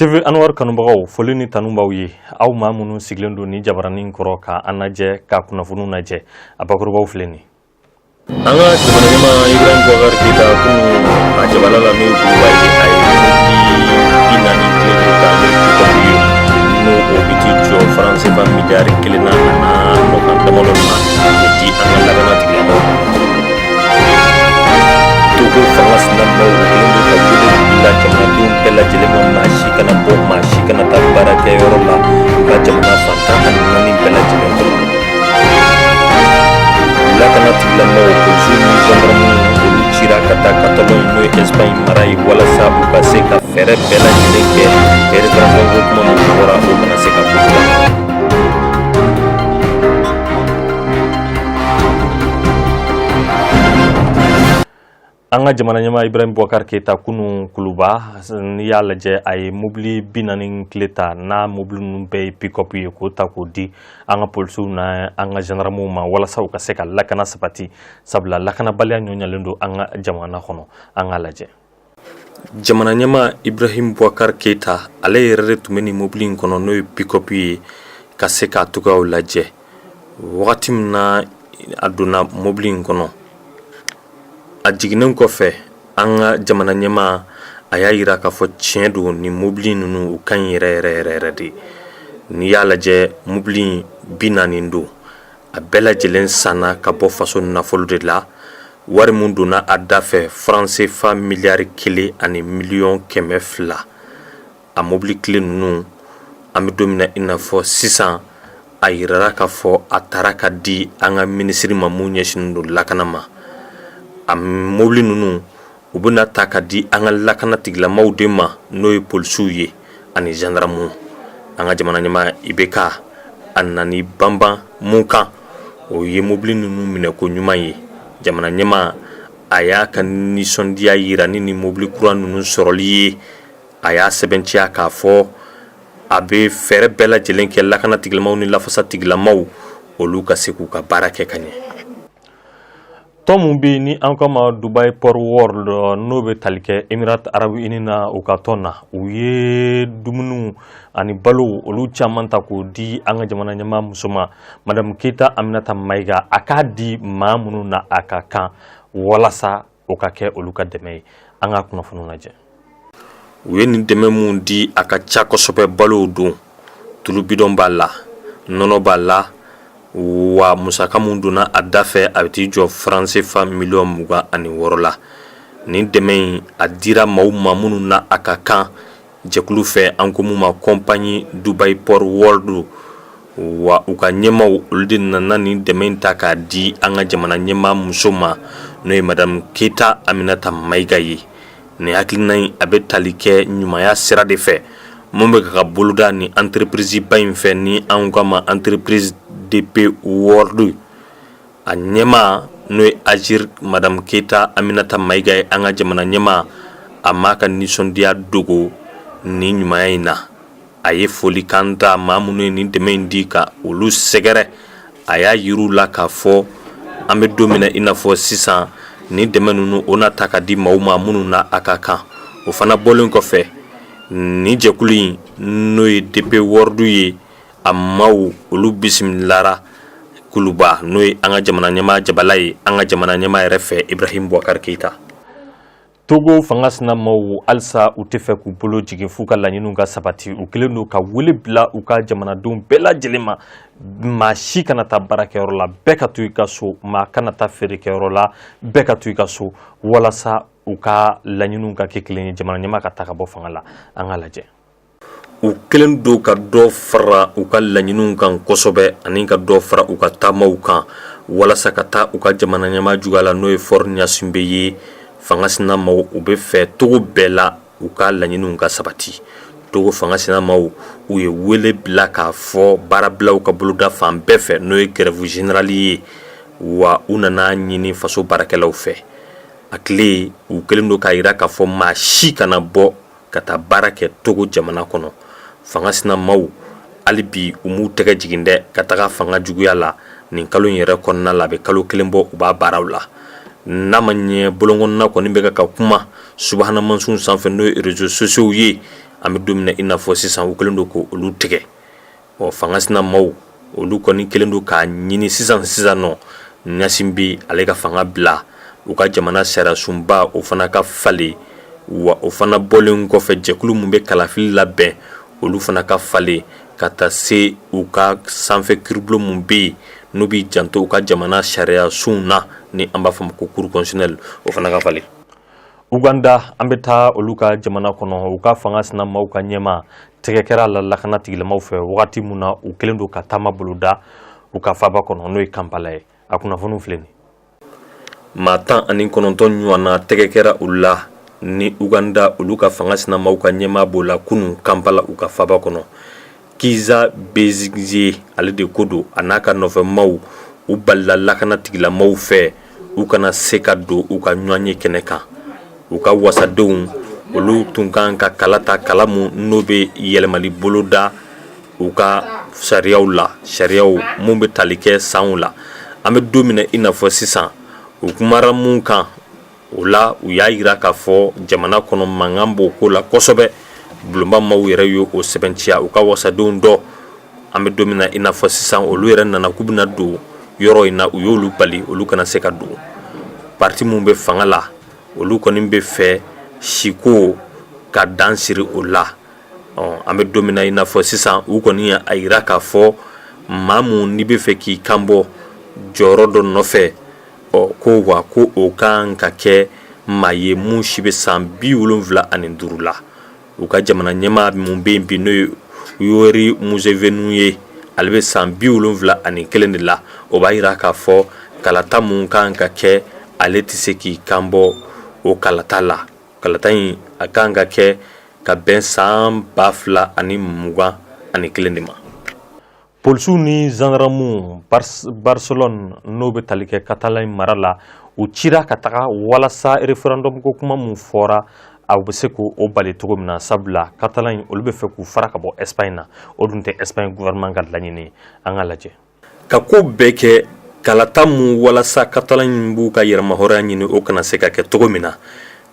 TV Anwar kanubagaw foli ni tanumbaw ye aw maa minnu sigilen don ni jabaranin kɔrɔ ka an lajɛ ka kunnafoniw lajɛ a bakurubaw filɛ ni an ka jamana ɲɛmaa Ibrahim Boubacar Keita kunu a jabala la n'o ye kuluba ye a ye bi naani tile de ta n'o ye bitɔn ye n'o o bi ti jɔ faransi ba miliyari 1 na ɲɔgɔn damadɔ na o di an ka lakana tigilamɔgɔw ma Togo fanga sinamaw o kelen don ka wele bila jamanadenw bɛɛ lajɛlen ma maa si kana bɔ maa si kana taa baarakɛyɔrɔ la u ka jamana fantan ani naani bɛɛ lajɛlen kɔnɔ lakana tigilamɔgɔw polisiw ni gendarmew olu cira ka taa Catalogne n'o ye Espagne mara ye walasa u ka se ka fɛɛrɛ bɛɛ lajɛlen kɛ référendum ko kuma minnu fɔra o kana se ka bɔ an ka jamana ɲɛmaa Ibrahim Boubacar Keita kunu kuluba n'i y'a lajɛ a ye mobili 40 tile ta n'a mobili ninnu bɛɛ ye pick-up ye k'o ta k'o di an ka polisiw na an ka gendarmew ma walasa u ka se ka lakana sabati sabula lakanabaliya ɲɔɲalen don an ka jamana kɔnɔ an ka lajɛ jamana ɲɛmaa Ibrahim Boubacar Keita ale yɛrɛ de tun bɛ nin mobili in kɔnɔ n'o ye pick-up ye ka se k'a togoyaw lajɛ wagati min na a donna mobili in kɔnɔ a jiginen kɔfɛ an ka jamana ɲɛmaa a y'a yira k'a fɔ tiɲɛ don ni mobili ninnu u ka ɲi yɛrɛ de n'i y'a lajɛ mobili 40 don a bɛɛ lajɛlen sanna ka bɔ faso nafolo de la wari mun donna a da fɛ faransi fa miliyari 1 ani miliyɔn 200 a mobili kile ninnu an bɛ don min na i n'a fɔ sisan a yirara k'a fɔ a taara ka di an ka minisiri ma mun ɲɛsinnen don lakana ma a mobili ninnu u bɛna ta ka di an ka lakana tigilamɔgɔw de ma n'o ye polisiw ye ani gendarmew an ka jamana ɲɛmaa IBK a nani banban mun kan o ye mobili ninnu minɛ ko ɲuman ye jamana ɲɛmaa a y'a ka nisɔndiya yira ni mobili kura ninnu sɔrɔli ye a y'a sɛbɛnciya k'a fɔ a bɛ fɛɛrɛ bɛɛ lajɛlen kɛ lakana tigilamɔgɔw ni lafasa tigilamɔgɔw olu ka se k'u ka baara kɛ ka ɲɛ tɔn mun bɛ ni an kama Dubai Port World n'o bɛ tali kɛ Emirates Arab Unis na u ka tɔn na u ye dumuniw ani balo olu caman ta k'o di an ka jamana ɲɛmaa muso ma Madame Keita Aminata Mayiga a k'a di maa minnu na a ka kan walasa o ka kɛ olu ka dɛmɛ ye an ka kunnafoniw lajɛ u ye nin dɛmɛ mun di a ka ca kosɛbɛ balow don tulu bidon b'a la nɔnɔ b'a la wa musaka mun donna a da fɛ a bɛ t'i jɔ faransi fa miliyɔn 26 la nin dɛmɛ in a dira maaw ma minnu na a ka kan jɛkulu fɛ an ko mun ma compagnie Dubai Port World wa u ka ɲɛmaaw olu de nana nin dɛmɛ in ta k'a di an ka jamana ɲɛmaa muso ma n'o ye Madame Keita Aminata Mayiga ye nin hakilina in a bɛ tali kɛ ɲumanya sira de fɛ mun bɛ ka boloda ni entreprise ba in fɛ ni an ko ma entreprise DP World a ɲɛmaa n'o ye Agir Madame Keita Aminata Mayiga ye an ka jamana ɲɛmaa a m'a ka nisɔndiya dogo ni ɲumanya in na a ye foli kan da maa minnu ye nin dɛmɛ in di ka olu sɛgɛrɛ a y'a yir'u la k'a fɔ an bɛ don min na i n'a fɔ sisan nin dɛmɛ ninnu o na ta ka di maaw ma minnu na a ka kan o fana bɔlen kɔfɛ nin jɛkulu in n'o ye DP World ye a maaw olu bisimilara kuluba n'o ye an ka jamana ɲɛmaa jabala ye an ka jamana ɲɛmaa yɛrɛ fɛ Ibrahim Boubacar Keita Togo fanga sinamaw alisa u tɛ fɛ k'u bolo jigin f'u ka laɲiniw ka sabati u kelen don ka wele bila u ka jamanadenw bɛɛ lajɛlen ma maa si kana taa baarakɛyɔrɔ la bɛɛ ka to i ka so maa kana taa feerekɛyɔrɔ la bɛɛ ka to i ka so walasa u ka laɲiniw ka kɛ kelen ye jamana ɲɛmaa ka ta ka bɔ fanga la an ka lajɛ u kelen don ka dɔ fara u ka laɲiniw kan kosɛbɛ ani ka dɔ fara u ka taamaw kan walasa ka taa u ka jamana ɲɛmaa juguya la n'o ye Faure Gnassingbé ye fanga sinamaw u bɛ fɛ togo bɛɛ la u ka laɲiniw ka sabati Togo fanga sinamaw u ye wele bila k'a fɔ baarabilaw ka boloda fan bɛɛ fɛ n'o ye grève générale ye wa u nana ɲini faso baarakɛlaw fɛ a tile u kelen don k'a yira k'a fɔ maa si kana bɔ ka taa baara kɛ Togo jamana kɔnɔ fanga sinamaw hali bi u m'u tɛgɛ jigin dɛ ka taga fanga juguya la nin kalo in yɛrɛ kɔnɔna la a bɛ kalo kelen bɔ u b'a baaraw la n'a ma ɲɛ bolokɔnɔna kɔni bɛ ka kuma subahana mansinw sanfɛ n'o ye réseaux sociaux ye an bɛ don min na i n'a fɔ sisan u kɛlen don ko olu tigɛ fanga sina maaw olu kɔni kɛlen don k'a ɲini sisan nɔ Ɲasin bi ale ka fanga bila u ka jamana sariya sunba o fana ka falen wa o fana bɔlen kɔfɛ jɛkulu mun bɛ kalafili labɛn olu fana ka falen ka taa se u ka sanfɛ kiiribulon mun bɛ yen n'u bɛ janto u ka jamana sariya sun na ni an b'a fɔ ko cour constitutionnelle o fana ka falen. Uganda an bɛ taa olu ka jamana kɔnɔ u ka fanga sina maaw ka ɲɛma tɛgɛ kɛra la lakana tigilamaw fɛ wagati mun na u kɛlen don ka taama boloda u ka faaba kɔnɔ n'o ye Kampala ye a kunnafoniw filɛ nin maa 19 ɲɔgɔnna tɛgɛ kɛra u la ni Uganda olu ka fanga sina maaw ka ɲɛma b'o la kunun Kampala u ka faaba kɔnɔ Kiza Besigye ale de ko don a n'a ka nɔfɛmaw u balila lakana tigilamaw fɛ u kana se ka don u ka ɲɔgɔn ye kɛnɛ kan u ka wasadenw olu tun kan ka kala ta kala mun n'o bɛ yɛlɛmali bolo da u ka sariyaw la sariyaw mun bɛ tali kɛ sanw la an bɛ don min na i n'a fɔ sisan u kumara mun kan o la u y'a yira k'a fɔ jamana kɔnɔ mankan b'o ko la kosɛbɛ bulonba maaw yɛrɛ y'o sɛbɛntiya u ka wasadenw dɔ an bɛ don min na i n'a fɔ sisan olu yɛrɛ nana k'u bɛna don yɔrɔ in na u y'olu bali olu kana se ka don parti mun bɛ fanga la olu kɔni bɛ fɛ siko ka dan siri o la an bɛ don min na i n'a fɔ sisan u kɔni y'a yira k'a fɔ maa mun n'i bɛ fɛ k'i kanbɔ jɔyɔrɔ dɔ nɔfɛ ko wa ko o kan ka kɛ maa ye mun si bɛ san 75 la u ka jamana ɲɛmaa mun bɛ yen bi n'o ye Yoweri Museveni ye ale bɛ san 71 de la o b'a yira k'a fɔ kalata mun kan ka kɛ ale tɛ se k'i kanbɔ o kalata la kalata in a kan ka kɛ ka bɛn san 2021 de ma. Polisiw ni gendarmew Barcelone n'o bɛ tali kɛ Catalan mara la u cira ka taga walasa référendum ko kuma mun fɔra a bɛ se k'o bali cogo min na sabula Catalan olu bɛ fɛ k'u fara ka bɔ Espagne na o dun tɛ Espagne gouvernement ka laɲini an ka lajɛ ka ko bɛɛ kɛ kalata mun walasa Catalan b'u ka yɛrɛmahɔrɔnya ɲini o kana se ka kɛ cogo min na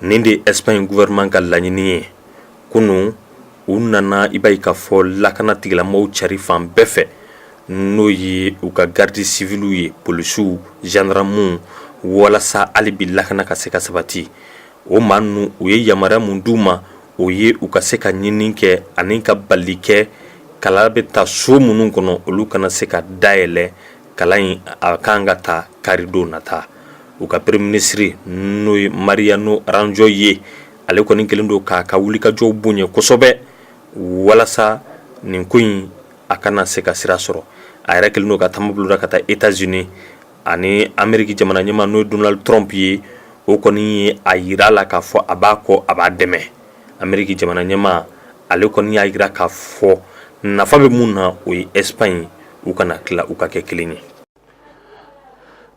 nin de Espagne gouvernement ka laɲini ye kunun u nana i b'a ye k'a fɔ lakana tigilamaw cari fan bɛɛ fɛ n'o ye u ka garde civil ye polisiw gendarmew walasa hali bi lakana ka se ka sabati o maa ninnu u ye yamaruya mun d'u ma o ye u ka se ka ɲini kɛ ani ka bali kɛ kala bɛ taa so minnu kɔnɔ olu kana se ka dayɛlɛ kalan in a kan ka taa karidon nata u ka premier ministre n'o ye Mariano Rajoy ye ale kɔni kɛlen don k'a ka wulikajɔw bonya kosɛbɛ walasa nin ko in a kana se ka sira sɔrɔ a yɛrɛ kɛlen don ka taama boloda ka taa États-Unis ani Amérique jamana ɲɛmaa n'o ye Donald Trump ye o kɔni ye a yira la k'a fɔ a b'a kɔ a b'a dɛmɛ Amérique jamana ɲɛmaa ale kɔni y'a yira k'a fɔ nafa bɛ mun na o ye Espagne u kana tila u ka kɛ kelen ye.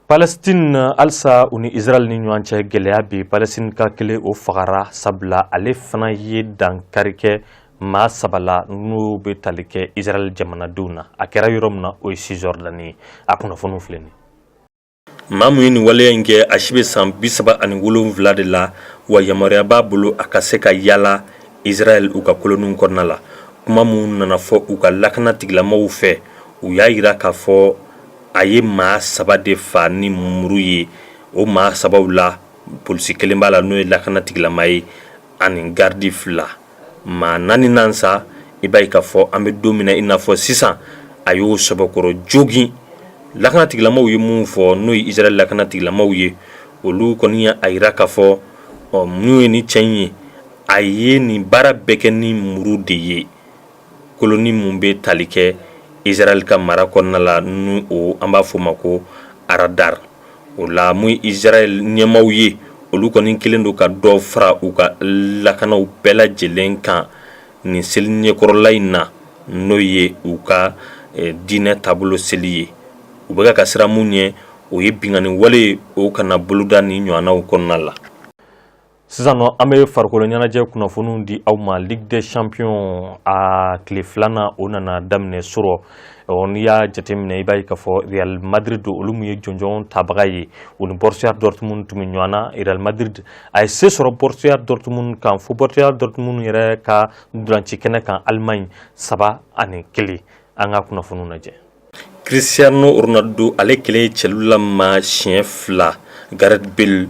Palestine alsa u ni Israel ni ɲɔgɔn cɛ gɛlɛya bi Palestine ka kelen o fagara sabula ale fana ye dankari kɛ maa 3 la n'u bɛ tali kɛ Israel jamanadenw na a kɛra yɔrɔ min na o ye Cisjordanie ye a kunnafoniw filɛ nin maa mun ye nin waleya in kɛ a si bɛ san 37 de la wa yamaruya b'a bolo a ka se ka yala Israel u ka koloniw kɔnɔna la kuma mun nana fɔ u ka lakana tigilamaw fɛ u y'a yira k'a fɔ a ye maa 3 de fa ni muru ye o maa 3 la polisi kelen b'a la n'o ye lakana tigilama ye ani gardi 2 maa 4 sa i b'a ye k'a fɔ an bɛ don min na i n'a fɔ sisan a y'o sɛbɛkɔrɔ jogin lakana tigilamaw ye mun fɔ n'o ye Israel lakana tigilamaw ye olu kɔni y'a yira k'a fɔ n'o ye ni cɛ in ye a ye nin baara bɛɛ kɛ ni muru de ye koloni mun bɛ tali kɛ Israel ka mara kɔnɔna la n'o an b'a fɔ ma ko Aradar o la mun Israel ɲɛmaw ye olu kɔni kelen don ka dɔ fara u ka lakanaw bɛɛ lajɛlen kan nin seli ɲɛkɔrɔla in na n'o ye u ka diinɛ taabolo seli ye u bɛ ka sira mun ɲɛ o ye bingani wale o kana boloda ni ɲɔgɔnnaw kɔnɔna la. sisan nɔ an bɛ farikolo ɲɛnajɛ kunnafoniw di aw ma. Ligue des champions a tile filanan o nana daminɛ sɔrɔ. N'i y'a jateminɛ i b'a ye k'a fɔ Real Madrid olu mun ye jɔnjɔn tabaga ye u ni Borussia Dortmund tun bɛ ɲɔgɔn na. Real Madrid a ye se sɔrɔ Borussia Dortmund kan fo Borussia Dortmund yɛrɛ ka dolanci kɛnɛ kan Allemagne 3-1. An ka kunnafoniw lajɛ. Cristiano Ronaldo ale kelen cɛlula ma siɲɛ 2, Gareth Bale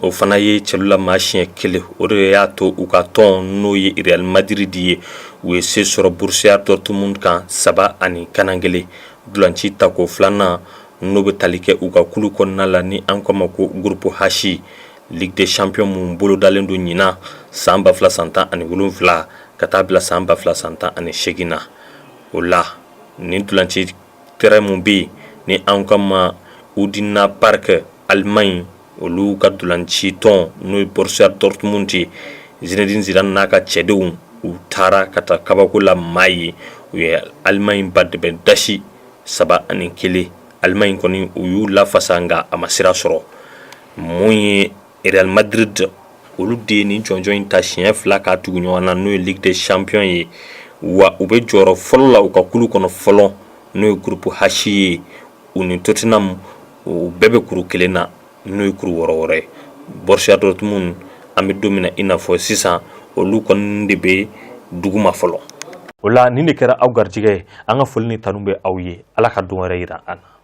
o fana ye cɛlula ma siɲɛ 1. O de y'a to u ka tɔn n'o ye Real Madrid ye u ye se sɔrɔ Borussia Dortmund kan 3-1. Dolanci tako filanan n'o bɛ tali kɛ u ka kulu kɔnɔna la ni an ko ma ko groupe H. Ligue des champions mun bolodalen don ɲinan san 2017 ka taa bila san 2018 na. O la ni dolanci terrain mun bɛ ni an ko ma Udina Park Allemagne olu ka dolanci tɔn n'o ye Borussia Dortmund ye. Zinedine Zidane n'a ka cɛdenw u taara ka taa kabako la maa ye u ye Allemagne ba dɛbɛ dasi 3-1. Allemagne kɔni u y'u lafasa nka a ma sira sɔrɔ. Mun ye Real Madrid olu de ni jɔnjɔn in ta siɲɛ 2 ka tugu ɲɔgɔn na n'o ye Ligue des champions ye wa u bɛ jɔyɔrɔ fɔlɔ la u ka kulu kɔnɔ fɔlɔ n'o ye groupe H ye. U ni Tottenham u bɛɛ bɛ kuru kelen na n'o ye kuru wɔɔrɔ ye. Borussia Dortmund an bɛ don min na i n'a fɔ sisan olu kɔni de bɛ duguma fɔlɔ. O la nin de kɛra aw garijɛgɛ ye. An ka foli ni tanu bɛ aw ye. Ala ka don wɛrɛ yira an na.